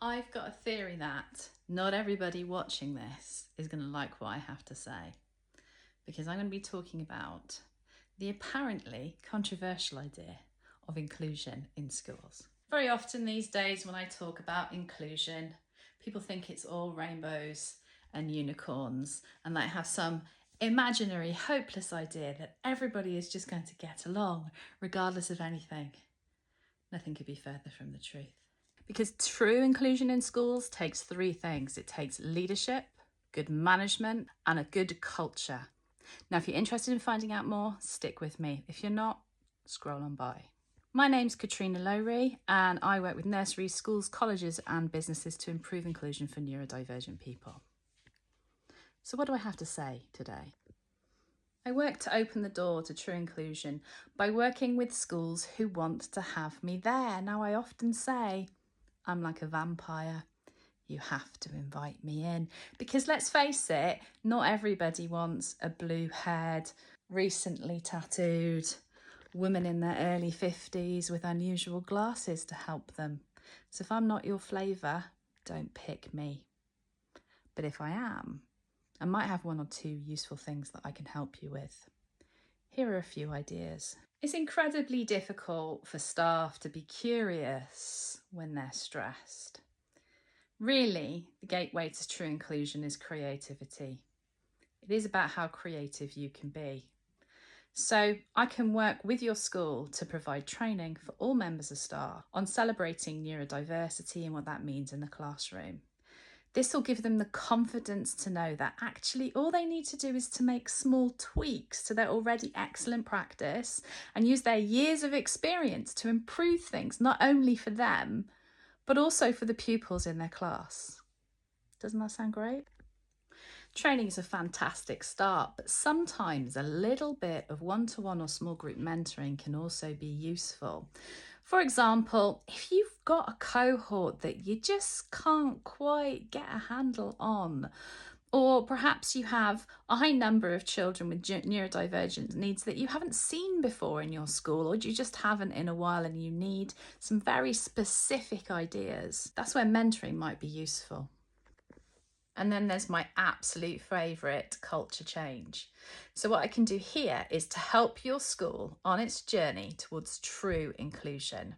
I've got a theory that not everybody watching this is going to like what I have to say, because I'm going to be talking about the apparently controversial idea of inclusion in schools. Very often these days when I talk about inclusion, people think it's all rainbows and unicorns, and they have some imaginary, hopeless idea that everybody is just going to get along regardless of anything. Nothing could be further from the truth. Because true inclusion in schools takes three things. It takes leadership, good management, and a good culture. Now, if you're interested in finding out more, stick with me. If you're not, scroll on by. My name's Katrina Lowry, and I work with nurseries, schools, colleges, and businesses to improve inclusion for neurodivergent people. So what do I have to say today? I work to open the door to true inclusion by working with schools who want to have me there. Now, I often say, I'm like a vampire. You have to invite me in. Because let's face it, not everybody wants a blue-haired, recently tattooed woman in their early 50s with unusual glasses to help them. So if I'm not your flavour, don't pick me. But if I am, I might have one or two useful things that I can help you with. Here are a few ideas. It's incredibly difficult for staff to be curious when they're stressed. Really, the gateway to true inclusion is creativity. It is about how creative you can be. So I can work with your school to provide training for all members of staff on celebrating neurodiversity and what that means in the classroom. This will give them the confidence to know that actually all they need to do is to make small tweaks to their already excellent practice and use their years of experience to improve things, not only for them, but also for the pupils in their class. Doesn't that sound great? Training is a fantastic start, but sometimes a little bit of one-to-one or small group mentoring can also be useful. For example, if you've got a cohort that you just can't quite get a handle on, or perhaps you have a high number of children with neurodivergent needs that you haven't seen before in your school, or you just haven't in a while and you need some very specific ideas, that's where mentoring might be useful. And then there's my absolute favourite, culture change. So what I can do here is to help your school on its journey towards true inclusion.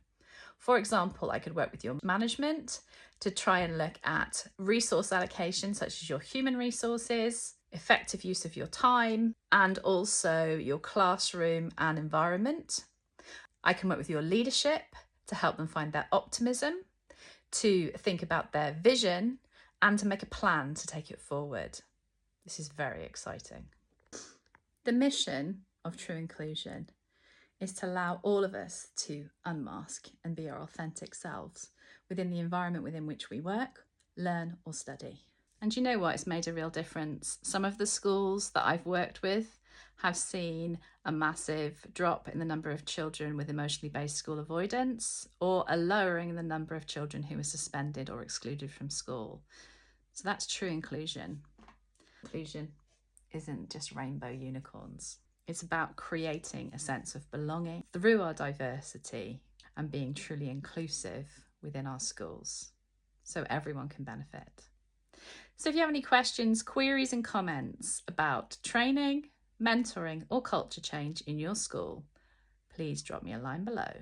For example, I could work with your management to try and look at resource allocation, such as your human resources, effective use of your time, and also your classroom and environment. I can work with your leadership to help them find their optimism, to think about their vision, and to make a plan to take it forward. This is very exciting. The mission of true inclusion is to allow all of us to unmask and be our authentic selves within the environment within which we work, learn, or study. And you know what? It's made a real difference. Some of the schools that I've worked with have seen a massive drop in the number of children with emotionally based school avoidance, or a lowering in the number of children who were suspended or excluded from school. So that's true inclusion. Inclusion isn't just rainbow unicorns. It's about creating a sense of belonging through our diversity and being truly inclusive within our schools so everyone can benefit. So if you have any questions, queries and comments about training, mentoring or culture change in your school, please drop me a line below.